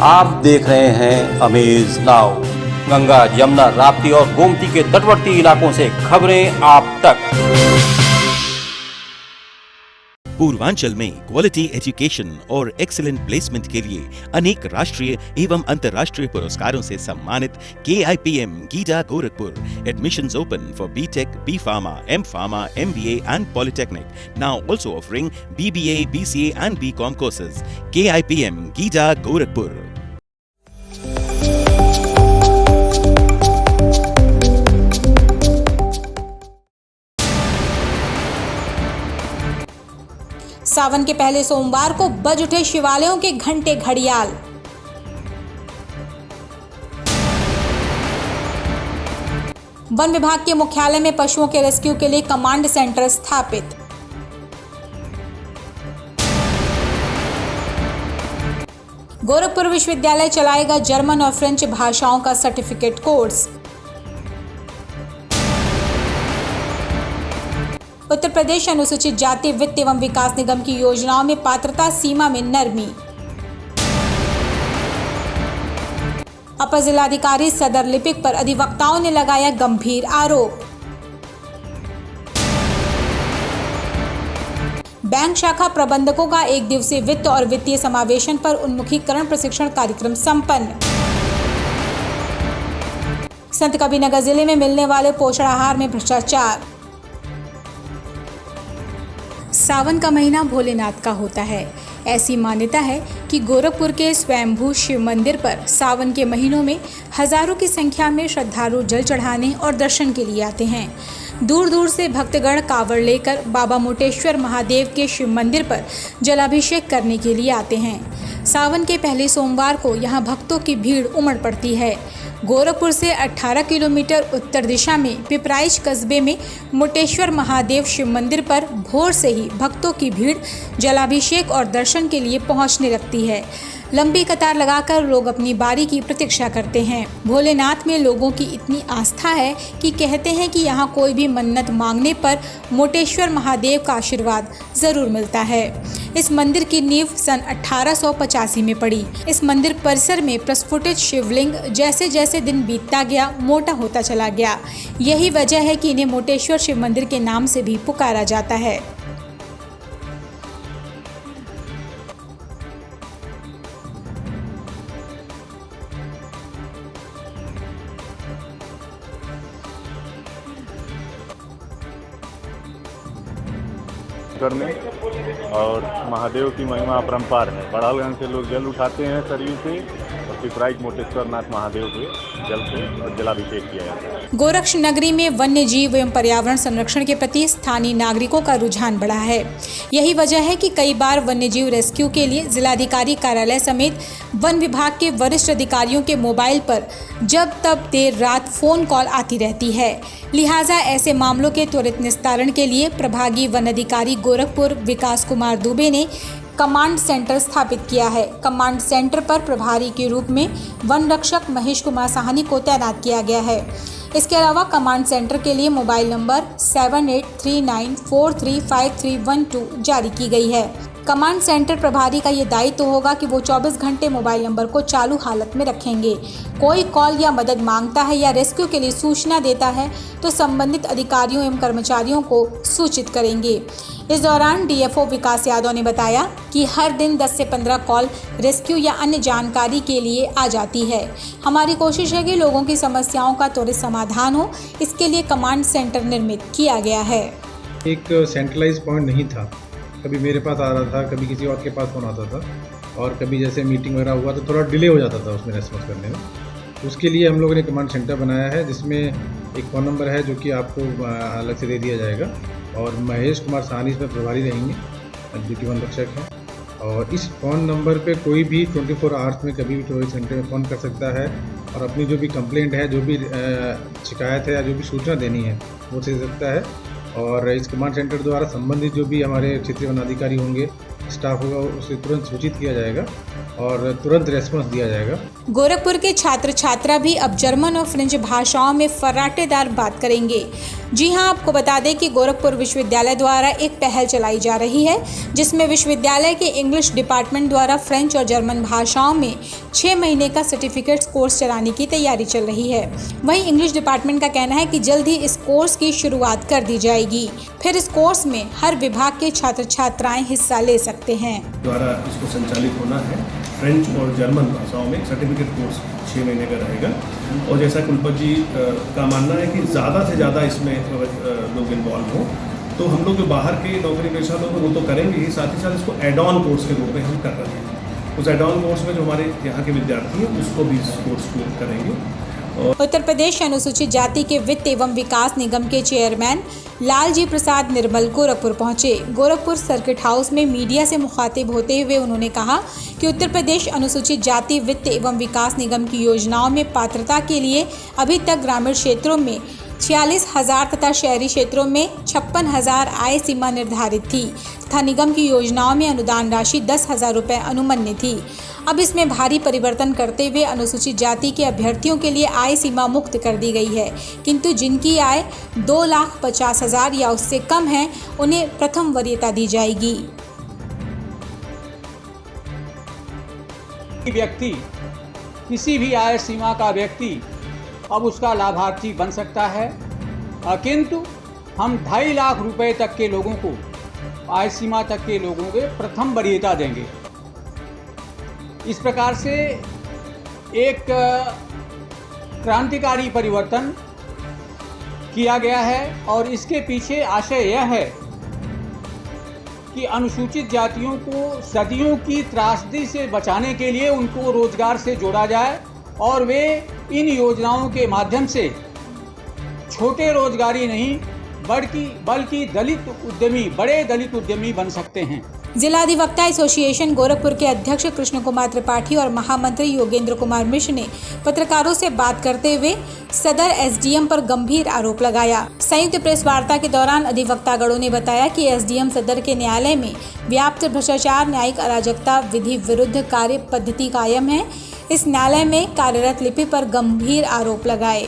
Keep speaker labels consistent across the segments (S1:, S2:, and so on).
S1: आप देख रहे हैं अमेज नाउ। गंगा, यमुना, राप्ती और गोमती के तटवर्ती इलाकों से खबरें आप तक।
S2: पूर्वांचल में क्वालिटी एजुकेशन और एक्सीलेंट प्लेसमेंट के लिए अनेक राष्ट्रीय एवं अंतर्राष्ट्रीय पुरस्कारों से सम्मानित KIPM GIDA Gorakhpur. Admissions open for BTech, B.Pharma, M.Pharma, MBA and Polytechnic. Now also offering BBA, BCA and BCom courses. KIPM GIDA Gorakhpur.
S3: सावन के पहले सोमवार को बज उठे शिवालयों के घंटे घड़ियाल। वन विभाग के मुख्यालय में पशुओं के रेस्क्यू के लिए कमांड सेंटर स्थापित। गोरखपुर विश्वविद्यालय चलाएगा जर्मन और फ्रेंच भाषाओं का सर्टिफिकेट कोर्स। उत्तर प्रदेश अनुसूचित जाति वित्त एवं विकास निगम की योजनाओं में पात्रता सीमा में नरमी। अपर जिलाधिकारी सदर लिपिक पर अधिवक्ताओं ने लगाया गंभीर आरोप। बैंक शाखा प्रबंधकों का एक दिवसीय वित्त और वित्तीय समावेशन पर उन्मुखीकरण प्रशिक्षण कार्यक्रम संपन्न। संतकबीरनगर जिले में मिलने वाले पोषण आहार में भ्रष्टाचार। सावन का महीना भोलेनाथ का होता है। ऐसी मान्यता है कि गोरखपुर के स्वयंभू शिव मंदिर पर सावन के महीनों में हजारों की संख्या में श्रद्धालु जल चढ़ाने और दर्शन के लिए आते हैं। दूर दूर से भक्तगण कांवड़ लेकर बाबा मोटेश्वर महादेव के शिव मंदिर पर जलाभिषेक करने के लिए आते हैं। सावन के पहले सोमवार को यहाँ भक्तों की भीड़ उमड़ पड़ती है। गोरखपुर से 18 किलोमीटर उत्तर दिशा में पिपराइच कस्बे में मोटेश्वर महादेव शिव मंदिर पर भोर से ही भक्तों की भीड़ जलाभिषेक और दर्शन के लिए पहुंचने लगती है। लंबी कतार लगाकर लोग अपनी बारी की प्रतीक्षा करते हैं। भोलेनाथ में लोगों की इतनी आस्था है कि कहते हैं कि यहाँ कोई भी मन्नत मांगने पर मोटेश्वर महादेव का आशीर्वाद जरूर मिलता है। इस मंदिर की नींव सन 1885 में पड़ी। इस मंदिर परिसर में प्रस्फुटित शिवलिंग जैसे जैसे दिन बीतता गया मोटा होता चला गया। यही वजह है कि इन्हें मोटेश्वर शिव मंदिर के नाम से भी पुकारा जाता है।
S4: करने और महादेव की महिमा अपरंपार है। बड़ालगंज से लोग जल उठाते हैं सरयू से और पिपराइच मोटेश्वर नाथ महादेव के जल से और जलाभिषेक किया जाता है।
S3: गोरक्ष नगरी में वन्य जीव एवं पर्यावरण संरक्षण के प्रति स्थानीय नागरिकों का रुझान बढ़ा है। यही वजह है कि कई बार वन्य जीव रेस्क्यू के लिए जिलाधिकारी कार्यालय समेत वन विभाग के वरिष्ठ अधिकारियों के मोबाइल पर जब तब देर रात फोन कॉल आती रहती है। लिहाजा ऐसे मामलों के त्वरित निस्तारण के लिए प्रभागी वन अधिकारी गोरखपुर विकास कुमार दुबे ने कमांड सेंटर स्थापित किया है। कमांड सेंटर पर प्रभारी के रूप में वन रक्षक महेश कुमार साहनी को तैनात किया गया है। इसके अलावा कमांड सेंटर के लिए मोबाइल नंबर 7839435312 जारी की गई है। कमांड सेंटर प्रभारी का ये दायित्व होगा कि वो 24 घंटे मोबाइल नंबर को चालू हालत में रखेंगे। कोई कॉल या मदद मांगता है या रेस्क्यू के लिए सूचना देता है तो संबंधित अधिकारियों एवं कर्मचारियों को सूचित करेंगे। इस दौरान DFO विकास यादव ने बताया कि हर दिन 10 से 15 कॉल रेस्क्यू या अन्य जानकारी के लिए आ जाती है। हमारी कोशिश है कि लोगों की समस्याओं का त्वरित समाधान हो, इसके लिए कमांड सेंटर निर्मित किया गया है।
S5: एक सेंट्रलाइज पॉइंट नहीं था। कभी मेरे पास आ रहा था, कभी किसी और के पास फोन आता था और कभी जैसे मीटिंग वगैरह हुआ तो थोड़ा डिले हो जाता था उसमें रेस्पॉन्स करने में। उसके लिए हम लोगों ने कमांड सेंटर बनाया है जिसमें एक फ़ोन नंबर है जो कि आपको अलग से दे दिया जाएगा और महेश कुमार साहनी इसमें प्रभारी रहेंगे, ड्यूटी वन रक्षक हैं। और इस फ़ोन नंबर पे कोई भी 24 आवर्स में कभी भी 24 घंटे में फ़ोन कर सकता है और अपनी जो भी कंप्लेंट है, जो भी शिकायत है या जो भी सूचना देनी है वो दे सकता है। और इस कमांड सेंटर द्वारा संबंधित जो भी हमारे क्षेत्रीय वनाधिकारी होंगे, स्टाफ होगा, उसे तुरंत सूचित किया जाएगा और तुरंत रेस्पॉन्स दिया जाएगा।
S3: गोरखपुर के छात्र छात्रा भी अब जर्मन और फ्रेंच भाषाओं में फर्राटेदार बात करेंगे। जी हां, आपको बता दें कि गोरखपुर विश्वविद्यालय द्वारा एक पहल चलाई जा रही है जिसमें विश्वविद्यालय के इंग्लिश डिपार्टमेंट द्वारा फ्रेंच और जर्मन भाषाओं में 6 महीने का सर्टिफिकेट कोर्स चलाने की तैयारी चल रही है। वहीं इंग्लिश डिपार्टमेंट का कहना है कि जल्द ही इस कोर्स की शुरुआत कर दी जाएगी। फिर इस कोर्स में हर विभाग के छात्र छात्राएं हिस्सा ले सकते हैं।
S6: द्वारा इसको संचालित होना है। फ्रेंच और जर्मन भाषाओं में सर्टिफिकेट कोर्स 6 महीने का रहेगा और जैसा कुलपति जी का मानना है कि ज़्यादा से ज़्यादा इसमें लोग इन्वॉल्व हों, तो हम लोग जो बाहर के नौकरी पेशा लोग वो तो करेंगे ही, साथ ही साथ इसको एड ऑन कोर्स के रूप में हम कर रहे हैं। उस एड ऑन कोर्स में जो हमारे यहाँ के विद्यार्थी हैं उसको भी इस कोर्स को करेंगे।
S3: उत्तर प्रदेश अनुसूचित जाति के वित्त एवं विकास निगम के चेयरमैन लालजी प्रसाद निर्मल गोरखपुर पहुंचे। गोरखपुर सर्किट हाउस में मीडिया से मुखातिब होते हुए उन्होंने कहा कि उत्तर प्रदेश अनुसूचित जाति वित्त एवं विकास निगम की योजनाओं में पात्रता के लिए अभी तक ग्रामीण क्षेत्रों में 46,000 तथा शहरी क्षेत्रों में 56,000 आय सीमा निर्धारित थी तथा निगम की योजनाओं में अनुदान राशि 10,000 रुपये अनुमन्य थी। अब इसमें भारी परिवर्तन करते हुए अनुसूचित जाति के अभ्यर्थियों के लिए आय सीमा मुक्त कर दी गई है, किंतु जिनकी आय 2,50,000 या उससे कम है उन्हें प्रथम वरीयता दी जाएगी।
S7: व्यक्ति, किसी भी आय सीमा का व्यक्ति अब उसका लाभार्थी बन सकता है, किंतु हम 2.5 लाख रुपए तक के लोगों को, आय सीमा तक के लोगों को प्रथम वरीयता देंगे। इस प्रकार से एक क्रांतिकारी परिवर्तन किया गया है और इसके पीछे आशय यह है कि अनुसूचित जातियों को सदियों की त्रासदी से बचाने के लिए उनको रोजगार से जोड़ा जाए और वे इन योजनाओं के माध्यम से छोटे रोजगारी नहीं बल्कि दलित उद्यमी, बड़े दलित उद्यमी बन सकते हैं।
S3: जिला अधिवक्ता एसोसिएशन गोरखपुर के अध्यक्ष कृष्ण कुमार त्रिपाठी और महामंत्री योगेंद्र कुमार मिश्र ने पत्रकारों से बात करते हुए सदर एसडीएम पर गंभीर आरोप लगाया। संयुक्त प्रेस वार्ता के दौरान अधिवक्तागणों ने बताया कि एसडीएम सदर के न्यायालय में व्याप्त भ्रष्टाचार, न्यायिक अराजकता, विधि विरुद्ध कार्य पद्धति कायम है। इस न्यायालय में कार्यरत लिपि पर गंभीर आरोप लगाए।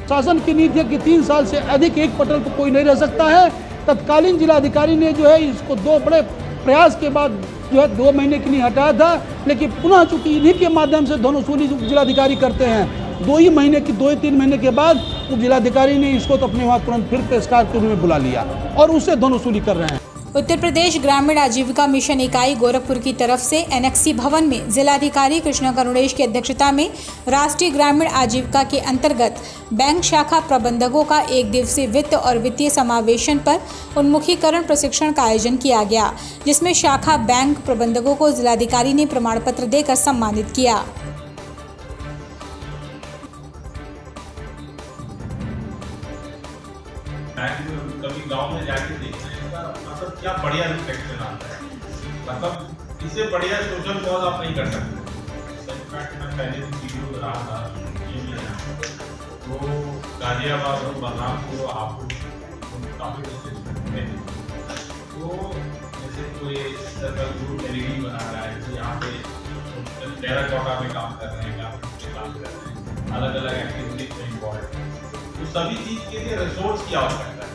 S8: शासन की नीति है कि 3 साल से अधिक एक पटल पर कोई नहीं रह सकता है। तत्कालीन जिलाधिकारी ने जो है इसको 2 बड़े प्रयास के बाद जो है 2 महीने के लिए हटाया था, लेकिन पुनः चूंकि इन्हीं के माध्यम से धन वसूली जिलाधिकारी करते हैं, 2 ही महीने की 2-3 महीने के बाद उप जिलाधिकारी ने इसको तो अपने वहाँ तुरंत फिर पेशकार के रूप में बुला लिया और उससे धन वसूली कर रहे हैं।
S3: उत्तर प्रदेश ग्रामीण आजीविका मिशन इकाई गोरखपुर की तरफ से एनेक्सी भवन में जिलाधिकारी कृष्णा करुणेश की अध्यक्षता में राष्ट्रीय ग्रामीण आजीविका के अंतर्गत बैंक शाखा प्रबंधकों का 1 दिवसीय वित्त और वित्तीय समावेशन पर उन्मुखीकरण प्रशिक्षण का आयोजन किया गया, जिसमें शाखा बैंक प्रबंधकों को जिलाधिकारी ने प्रमाण पत्र देकर सम्मानित किया।
S9: कभी गांव में जाके देखते हैं मतलब क्या बढ़िया रिफ्लेक्शन आता है, मतलब इससे बढ़िया सोशल कॉज आप नहीं कर सकते। इनफैक्ट मैं पहले भी वीडियो रहा था तो गाजियाबाद और बलरामपुर आपको काफ़ी तो जैसे कोई सर्कल ग्रुप एलईडी बना रहा है तो यहाँ पे टेराकोटा में काम कर रहे हैं, काम कर रहे हैं, अलग अलग एक्टिविटीज में इन्वॉल्व है, तो सभी चीज़ के लिए रिसोर्स की आवश्यकता है।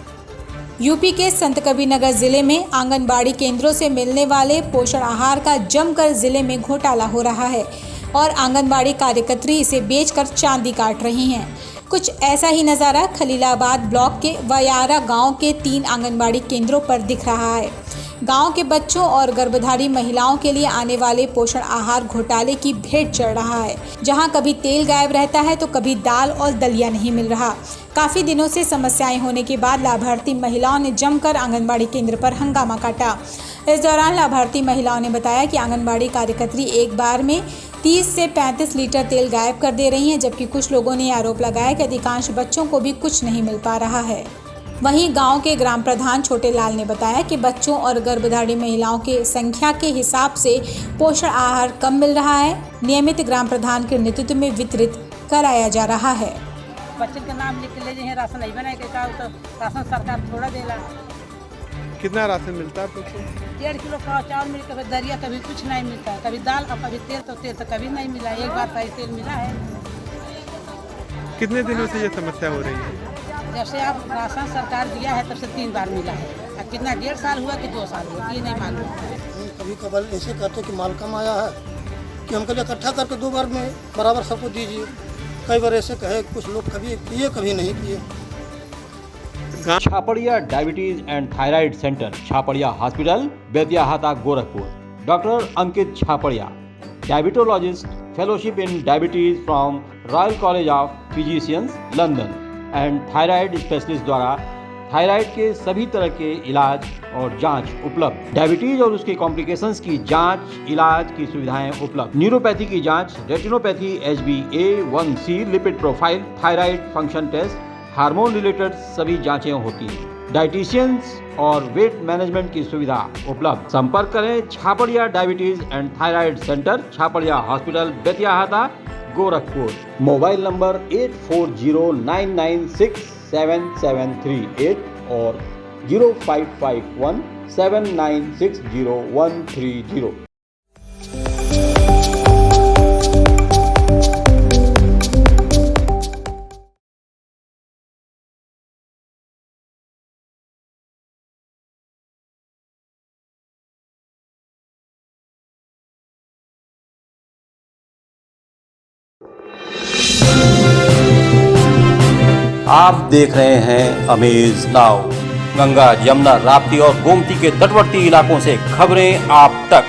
S3: यूपी के संत कबीरनगर जिले में आंगनबाड़ी केंद्रों से मिलने वाले पोषण आहार का जमकर जिले में घोटाला हो रहा है और आंगनबाड़ी कार्यकर्त्री इसे बेचकर चांदी काट रही हैं। कुछ ऐसा ही नज़ारा खलीलाबाद ब्लॉक के वयारा गांव के 3 आंगनबाड़ी केंद्रों पर दिख रहा है। गांव के बच्चों और गर्भधारी महिलाओं के लिए आने वाले पोषण आहार घोटाले की भेंट चढ़ रहा है, जहां कभी तेल गायब रहता है तो कभी दाल और दलिया नहीं मिल रहा। काफ़ी दिनों से समस्याएं होने के बाद लाभार्थी महिलाओं ने जमकर आंगनबाड़ी केंद्र पर हंगामा काटा। इस दौरान लाभार्थी महिलाओं ने बताया कि आंगनबाड़ी कार्यकर्त्री एक बार में 30 से 35 लीटर तेल गायब कर दे रही हैं, जबकि कुछ लोगों ने आरोप लगाया कि अधिकांश बच्चों को भी कुछ नहीं मिल पा रहा है। वहीं गांव के ग्राम प्रधान छोटे लाल ने बताया कि बच्चों और गर्भधारी महिलाओं के संख्या के हिसाब से पोषण आहार कम मिल रहा है। नियमित ग्राम प्रधान के नेतृत्व में वितरित कराया जा रहा है।
S10: बच्चन का नाम लिख ले हैं, राशन नहीं बनाए का तो राशन सरकार थोड़ा देला।
S11: कितना राशन मिलता है आपको?
S10: 1.5 किलो चावल मिल, कभी दरिया, कभी कुछ नहीं मिलता, कभी दाल और कभी तेल तो कभी नहीं मिला। एक बार का तेल मिला है।
S11: कितने दिनों से ये समस्या हो रही है?
S10: जब से आप राशन सरकार दिया है तब से 3 बार मिला है। अब कितना 1.5 साल हुआ कि 2 साल हुआ ये नहीं मालूम।
S12: कभी कभार ऐसे कहते कि माल कम आया है कि हमको इकट्ठा करके 2 बार में बराबर सबको दीजिए। कई बार ऐसे कहे कुछ लोग कभी किए कभी नहीं किए।
S1: Chhapria diabetes and thyroid centre, Chhapria hospital, Betiahata, Gorakhpur. Doctor Ankit Chhapria, diabetologist, fellowship in diabetes from Royal College of Physicians, London and thyroid specialist द्वारा थायराइड के सभी तरह के इलाज और जांच उपलब्ध। डायबिटीज और उसके कॉम्प्लिकेशंस की जांच, इलाज की सुविधाएं उपलब्ध। न्यूरोपैथी की जांच, retinopathy, HbA1c, lipid profile, thyroid function test, hormone related सभी जांचें होती हैं। डाइटिशियंस और वेट मैनेजमेंट की सुविधा उपलब्ध। संपर्क करें Chhapria diabetes and thyroid centre, Chhapria hospital, Betiahata, Gorakhpur. Mobile number 8409967738 और 05517960 आप देख रहे हैं अमेज नाउ। गंगा, यमुना, राप्ती और गोमती के तटवर्ती इलाकों से खबरें आप तक।